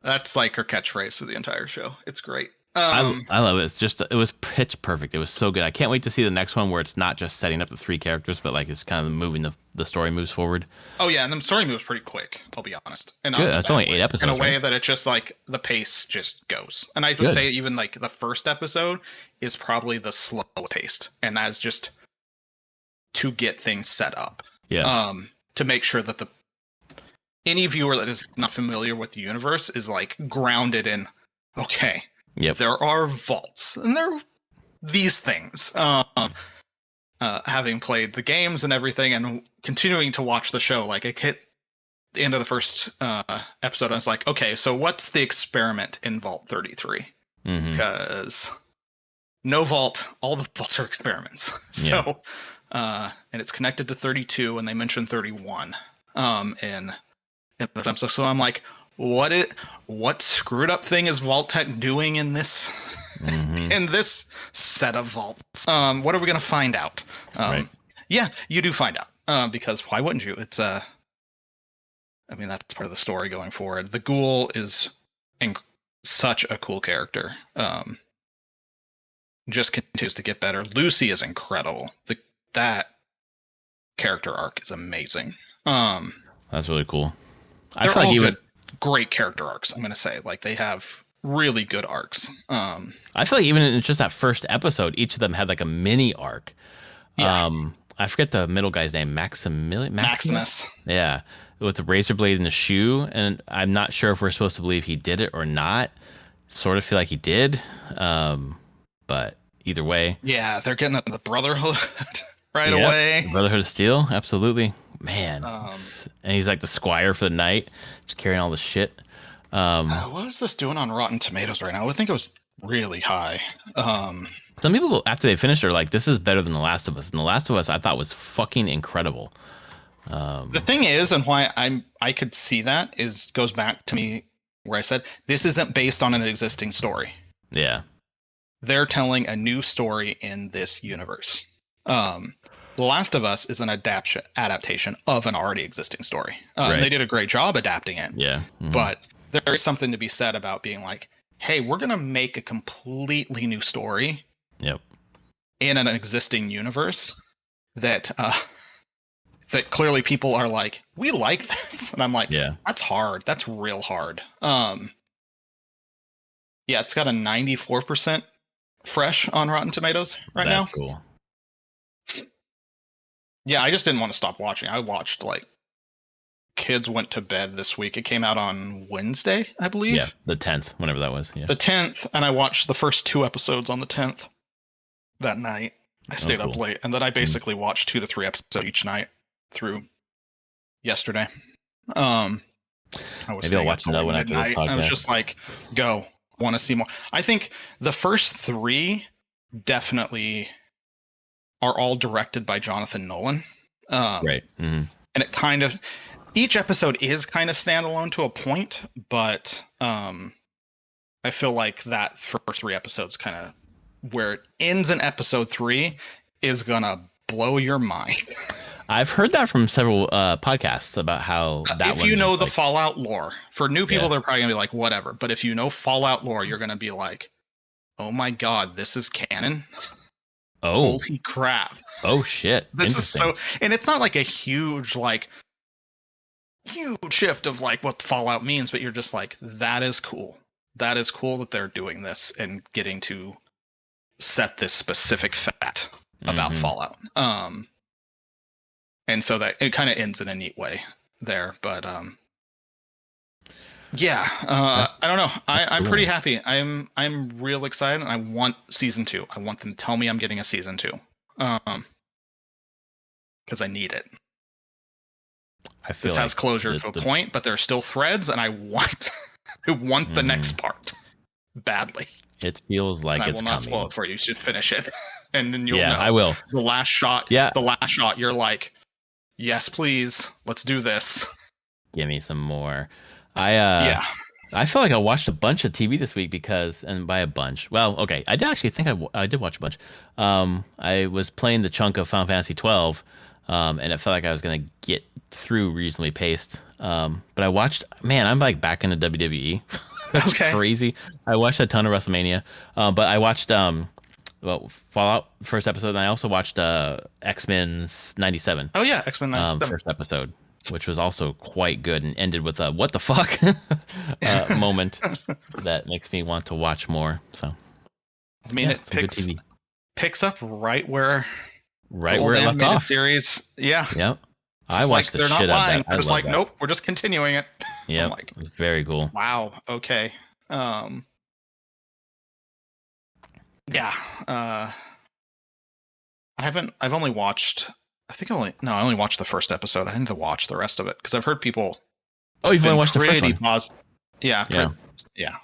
That's like her catchphrase for the entire show. It's great. I love it. It was pitch perfect. It was so good. I can't wait to see the next one where it's not just setting up the three characters, but like it's kind of moving the story moves forward. Oh yeah, and the story moves pretty quick. I'll be honest. And good. That's only 8 episodes. In a way right? that it just like the pace just goes. And I would say even like the first episode is probably the slow paced, and that's just to get things set up. Yeah. To make sure that any viewer that is not familiar with the universe is like grounded in okay. Yep. There are vaults, and there are these things. Having played the games and everything, and continuing to watch the show, like it hit the end of the first episode, I was like, okay, so what's the experiment in Vault 33? Because no vault, all the vaults are experiments. So, and it's connected to 32, and they mentioned 31 in the episode. So I'm like, what screwed up thing is Vault Tech doing in this in this set of vaults? What are we gonna find out? Right. Yeah, you do find out. Because why wouldn't you? It's I mean, that's part of the story going forward. The ghoul is such a cool character. Just continues to get better. Lucy is incredible. That character arc is amazing. That's really cool. I They're feel like all even good, great character arcs. I'm gonna say like they have really good arcs. I feel like even in just that first episode, each of them had like a mini arc. Yeah. I forget the middle guy's name, Maximus. Yeah, with the razor blade in the shoe, and I'm not sure if we're supposed to believe he did it or not. Sort of feel like he did, but either way. Yeah, they're getting the Brotherhood right away. The Brotherhood of Steel, absolutely, man. And he's like the squire for the night, just carrying all the shit. What is this doing on Rotten Tomatoes right now? I would think it was really high. Some people, after they finished, are like, "This is better than The Last of Us." And The Last of Us, I thought was fucking incredible. The thing is, and why I could see that is goes back to me where I said this isn't based on an existing story. Yeah, They're telling a new story in this universe. The Last of Us is an adaptation of an already existing story. Right. And they did a great job adapting it. yeah. Mhm. But there is something to be said about being like, hey, we're going to make a completely new story Yep. in an existing universe that that clearly people are like, we like this. And I'm like, Yeah. that's hard. That's real hard. Yeah, it's got a 94% fresh on Rotten Tomatoes right now. That's cool. Yeah, I just didn't want to stop watching. I watched like kids went to bed this week. It came out on Wednesday, I believe. Yeah, the 10th, whenever that was. Yeah. The 10th, and I watched the first 2 episodes on the 10th that night. I stayed up cool. late, and then I basically watched 2 to 3 episodes each night through yesterday. I was Maybe I'll watch another one after this and I was podcast. just like, go, want to see more. I think the first 3 definitely are all directed by Jonathan Nolan. Right. Mm-hmm. And it kind of, each episode is kind of standalone to a point, but I feel like that first 3 episodes kind of where it ends in episode 3 is gonna blow your mind. I've heard that from several podcasts about how that if you one's know just the like, Fallout lore, for new people, Yeah. they're probably gonna be like, whatever. But if you know Fallout lore, you're gonna be like, oh my god, this is canon. oh, Holy crap. oh shit. This is Interesting. so, and it's not like a huge shift of like what Fallout means, but you're just like, that is cool. That is cool that they're doing this and getting to set this specific fact about Mhm. Fallout. And so that it kind of ends in a neat way there, but yeah, I don't know. I'm cool. pretty happy. I'm real excited, and I want season 2. I want them to tell me I'm getting a season 2, because I need it. I feel This has closure to a point, but there are still threads, and I want I want the next part badly. It feels like And I it's will not coming. spoil it for you. You should finish it, and then you'll Yeah, know. I will. The last shot. Yeah. The last shot. You're like, yes, please, let's do this. Give me some more. I feel like I watched a bunch of TV this week because, and by a bunch, well, okay, I did actually think I did watch a bunch. I was playing the chunk of Final Fantasy 12, and it felt like I was gonna get through reasonably paced. But I watched, man, I'm like back into WWE. That's Okay. crazy. I watched a ton of WrestleMania, but I watched Fallout first episode, and I also watched X-Men's 97. Oh yeah, X-Men 97. First episode, which was also quite good and ended with a what the fuck moment that makes me want to watch more. So I mean, yeah, it some good TV. picks up right where Right the where old it left animated off. series. Yeah. Yep. I Just watched the they're shit not out of lying. that. I Just love like, that. nope, we're just continuing it. Yeah, I'm like, it was very cool. wow, okay. Yeah. I've only watched, I only watched the first episode. I need to watch the rest of it because I've heard people Oh, you've been only watched the first pretty one. positive. Yeah. Yeah. Yeah.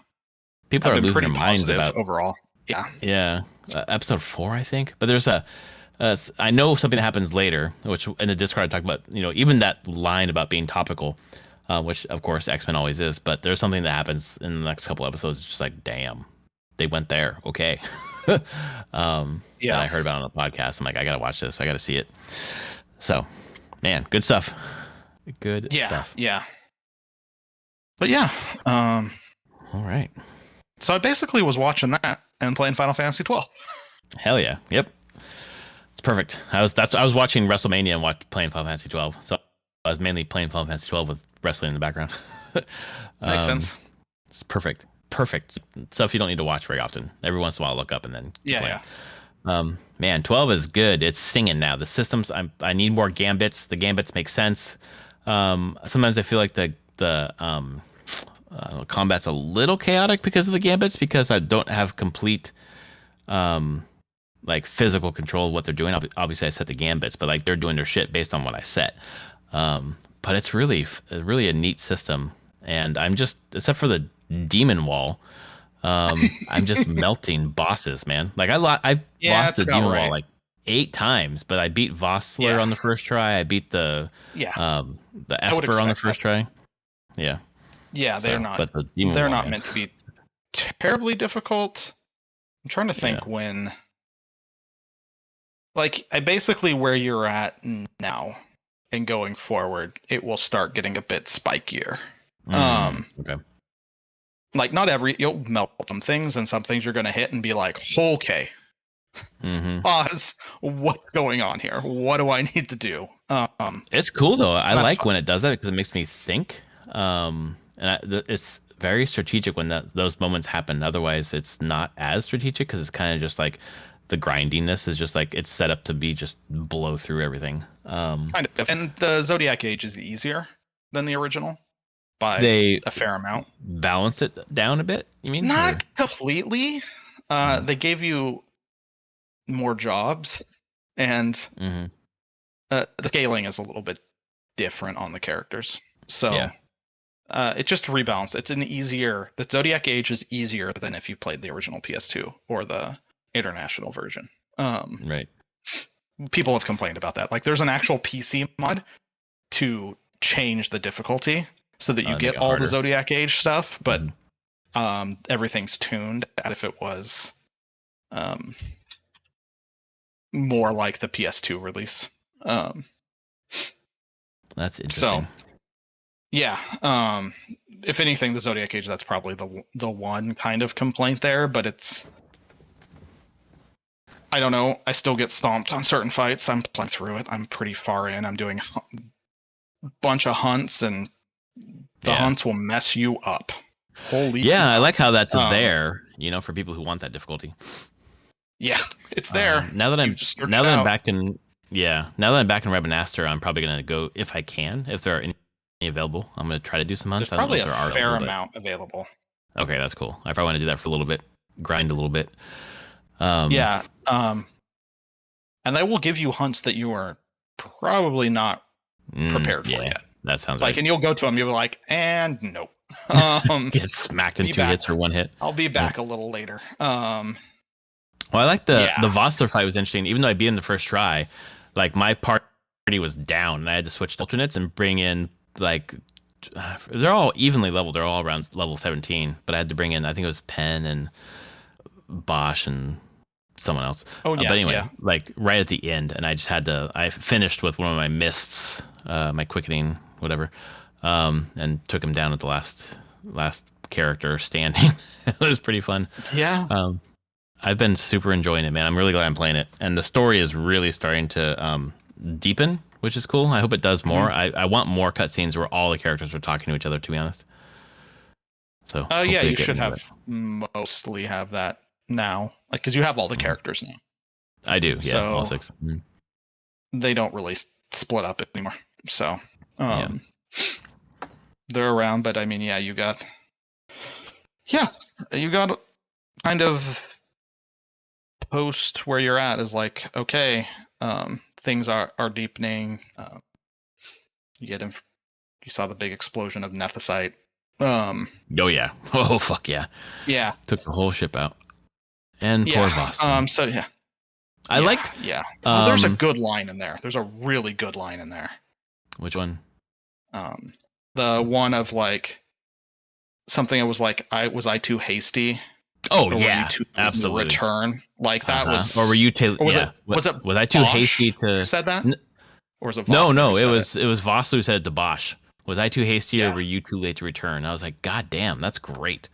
People I've are been losing pretty their minds positive about overall. Yeah. yeah, episode 4, I think. But there's I know something that happens later, which in the Discord I talked about. You know, even that line about being topical, which of course X-Men always is. But there's something that happens in the next couple episodes. It's just like, damn, they went there. Okay. Yeah. That I heard about on the podcast. I'm like, I gotta watch this. I gotta see it. So, man, good stuff. Good stuff. Yeah. But yeah. All right. So I basically was watching that and playing Final Fantasy 12. Hell yeah. Yep. It's perfect. I was watching WrestleMania and playing Final Fantasy 12. So I was mainly playing Final Fantasy 12 with wrestling in the background. Makes sense. It's perfect. Perfect stuff you don't need to watch very often. Every once in a while, look up and then keep playing. Man, 12 is good. It's singing now. The systems. I need more gambits. The gambits make sense. Sometimes I feel like the combat's a little chaotic because of the gambits, because I don't have complete like physical control of what they're doing. Obviously I set the gambits, but like they're doing their shit based on what I set. But it's really a neat system. and I'm just, except for the demon wall, I'm just melting bosses, man. Like I Yeah, lost it's the about demon wall right. like 8 times, but I beat Vossler Yeah, on the first try. I beat yeah. the I would Esper on the expect that. first try. Yeah. Yeah, So, but the demon they're wall, not man. meant to be terribly difficult. I'm trying to Yeah. think when, like, I basically where you're at now and going forward, it will start getting a bit spikier. Okay. Like not every you'll melt some things and some things you're gonna hit and be like, okay, hmm pause. What's going on here? What do I need to do? It's cool though. I That's like fine. when it does that because it makes me think. It's very strategic when those moments happen. Otherwise, it's not as strategic because it's kind of just like the grindiness is just like it's set up to be just blow through everything. Kind of. And the Zodiac Age is easier than the original by They a fair amount. balance it down a bit. You mean? Or Not completely. They gave you more jobs, and mm-hmm. the scaling is a little bit different on the characters. So Yeah. it just rebalanced. It's an easier. The Zodiac Age is easier than if you played the original PS2 or the international version. Um, Right. People have complained about that. Like, there's an actual PC mod to change the difficulty so that you Make get it all the harder. Zodiac Age stuff, but Mhm. everything's tuned as if it was um, more like the PS2 release. Um, That's so interesting. yeah, if anything, the Zodiac Age, that's probably the one kind of complaint there, but it's, I don't know. I still get stomped on certain fights. I'm playing through it. I'm pretty far in. I'm doing a bunch of hunts, and the Yeah. hunts will mess you up. Holy Yeah, I cow. like how that's Um, there, for people who want that difficulty. yeah, it's there. Now that You I'm just search now it that I'm out. back in yeah, now that I'm back in Rebanaster, I'm probably gonna go if I can, if there are any available. I'm gonna try to do some There's hunts. I don't know probably if a there are fair available, but amount available. okay, that's cool. I probably want to do that for a little bit, grind a little bit. Um, Yeah. And they will give you hunts that you are probably not prepared for yeah, yet. that sounds Like, right. and you'll go to them, you'll be like, and nope. Get smacked in Be 2 back. hits or 1 hit. I'll be Yeah. back a little later. Well, I like the Yeah. Vossler fight was interesting. Even though I beat him the first try, like my party was down, and I had to switch to alternates and bring in like they're all evenly leveled. They're all around level 17, but I had to bring in I think it was Penn and Bosch and someone else. Oh But yeah, anyway, yeah. like right at the end, and I just had to. I finished with one of my mists, my quickening, whatever, and took him down at the last character standing. It was pretty fun. Yeah. Um, I've been super enjoying it, man. I'm really glad I'm playing it, and the story is really starting to deepen, which is cool. I hope it does more. Mhm. I want more cutscenes where all the characters are talking to each other. To be honest, so Yeah, hopefully they you get should more of it. have mostly have that now. Like, because you have all the Mhm. characters now. I do, yeah, all So 6. Mhm. they don't really split up anymore. So Yeah, um they're around, but I mean, yeah, yeah, you got kind of post where you're at is like, okay, things are deepening. You get you saw the big explosion of Nethicite. oh yeah, oh fuck yeah, Yeah, took the whole ship out, and poor yeah. Voss. So yeah, I liked yeah. Oh, there's a good line in there. There's a really good line in there. which one? Um, the one of like something. It was like, I too hasty, Oh or were you yeah, too late in the absolutely. return? Like that Or were was, you too? or was Yeah, it was it was I too hasty Bosch who to? said that, or was it No, Vossler who no, said it? it was Voss who said it to Bosch. Was I too hasty or Yeah, were you too late to return? I was like, God damn, that's great.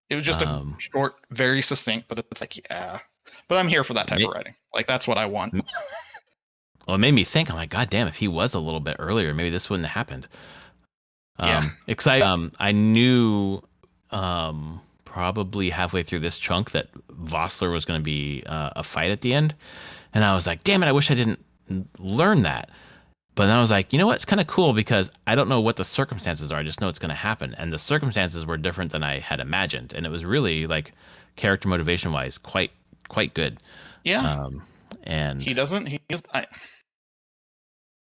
it was just a Um, short, very succinct, but it's like, yeah. But I'm here for that type of ma- writing. Like, that's what I want. well, it made me think. I'm like, God damn, if he was a little bit earlier, maybe this wouldn't have happened. Yeah. I knew, probably halfway through this chunk that Vossler was going to be a fight at the end, and I was like, damn it, I wish I didn't learn that. But then I was like, you know what? It's kind of cool because I don't know what the circumstances are. I just know it's going to happen. And the circumstances were different than I had imagined. And it was really like character motivation wise, quite good. Yeah. Um, and He doesn't. He is.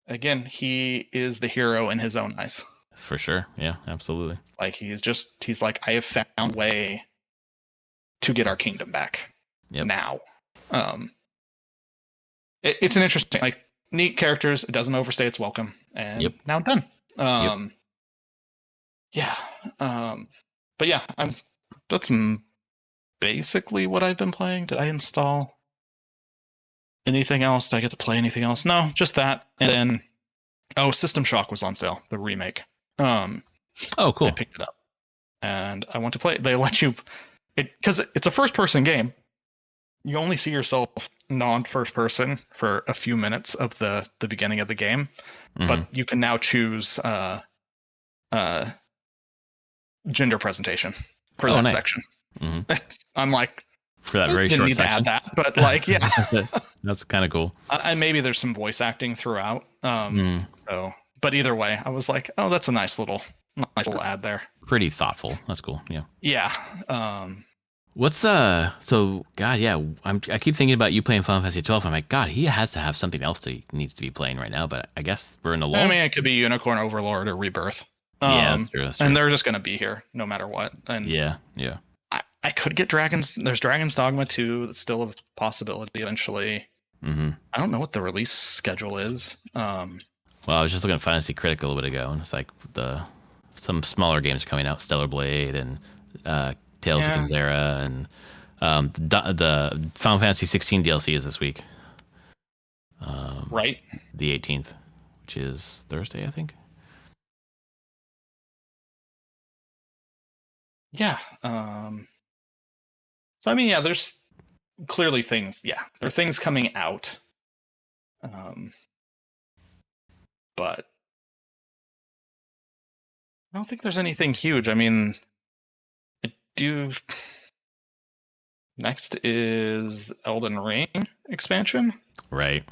Again, he is the hero in his own eyes. For sure. Yeah, absolutely. Like he's like, I have found a way to get our kingdom back now. It's an interesting, like, neat characters. It doesn't overstay its welcome, and now I'm done. Yeah. But yeah, that's basically what I've been playing. Did I install anything else? Did I get to play anything else? No, just that. And then, System Shock was on sale, the remake. Oh, cool. I picked it up, and I want to play. They let you, because it's a first-person game. You only see yourself non-first person for a few minutes of the beginning of the game, but you can now choose gender presentation for that section. I'm like, for that very didn't short need section. to add that, but like, yeah, that's kind of cool. And maybe there's some voice acting throughout. So, but either way, I was like, oh, that's a nice little ad there. Pretty thoughtful. That's cool. Yeah. Yeah. What's so God, yeah, I keep thinking about you playing Final Fantasy 12. I'm like, God, he has to have something else that he needs to be playing right now, but I guess we're in a lull. I mean, it could be Unicorn Overlord or Rebirth. Yeah, that's true. And they're just going to be here no matter what. And yeah. I could get there's Dragon's Dogma 2. That's still a possibility eventually. I don't know what the release schedule is. Well, I was just looking at Fantasy Critic a little bit ago, and it's like some smaller games are coming out, Stellar Blade and Tales of Kenzera, and the Final Fantasy 16 DLC is this week. Right. The 18th, which is Thursday, I think. Yeah. So I mean, yeah, there's clearly things. Yeah, there are things coming out. But I don't think there's anything huge. I mean, next is Elden Ring expansion. Right.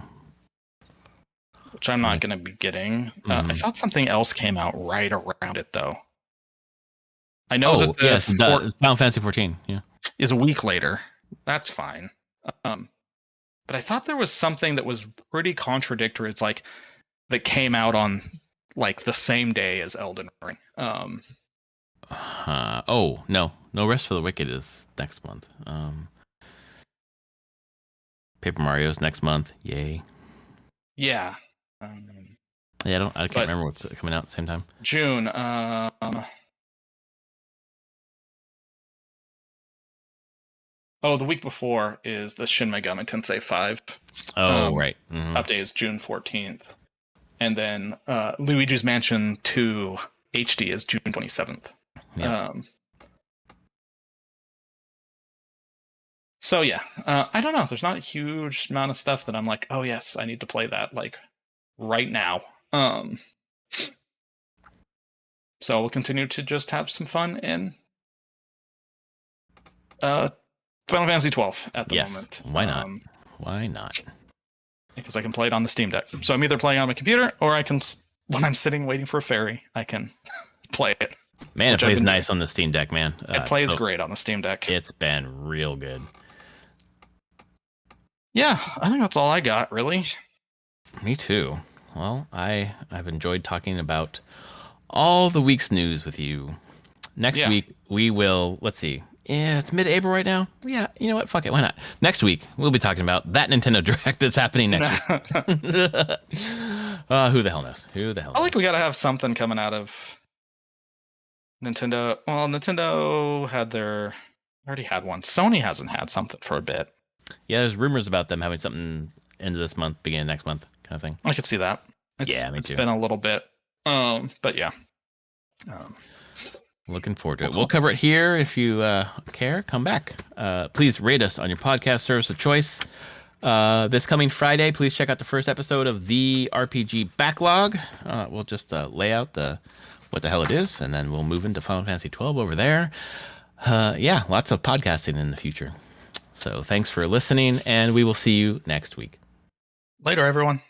Which I'm not going to be getting. I thought something else came out right around it, though. I know that the Final Fantasy 14, is a week later. That's fine. But I thought there was something that was pretty contradictory. It's like that came out on like the same day as Elden Ring. No Rest for the Wicked is next month. Paper Mario's next month. Yay. Yeah. I can't remember what's coming out at the same time. June. The week before is the Shin Megami Tensei 5. Right. Update is June 14th. And then Luigi's Mansion 2 HD is June 27th. Yep. So yeah, I don't know. There's not a huge amount of stuff that I'm like, oh yes, I need to play that like right now. So we'll continue to just have some fun in Final Fantasy 12 at the moment. Why not? Why not? Because I can play it on the Steam Deck. So I'm either playing on my computer, or I can, when I'm sitting waiting for a ferry, I can play it. Man, it plays nice on the Steam Deck, man. It plays great on the Steam Deck. It's been real good. Yeah, I think that's all I got, really. Me too. Well, I've enjoyed talking about all the week's news with you. Next week, we will, let's see. Yeah, it's mid-April right now. Yeah, you know what? Fuck it. Why not? Next week, we'll be talking about that Nintendo Direct that's happening next week. Who the hell knows? I like we got to have something coming out of Nintendo. Well, Nintendo already had one. Sony hasn't had something for a bit. Yeah, there's rumors about them having something end of this month, beginning of next month, kind of thing. I could see that. Me too. It's been a little bit. But yeah. Looking forward to it. We'll cover it here. If you care, come back. Please rate us on your podcast service of choice. This coming Friday, please check out the first episode of the RPG Backlog. We'll just lay out what the hell it is, and then we'll move into Final Fantasy 12 over there. Lots of podcasting in the future. So thanks for listening, and we will see you next week. Later, everyone.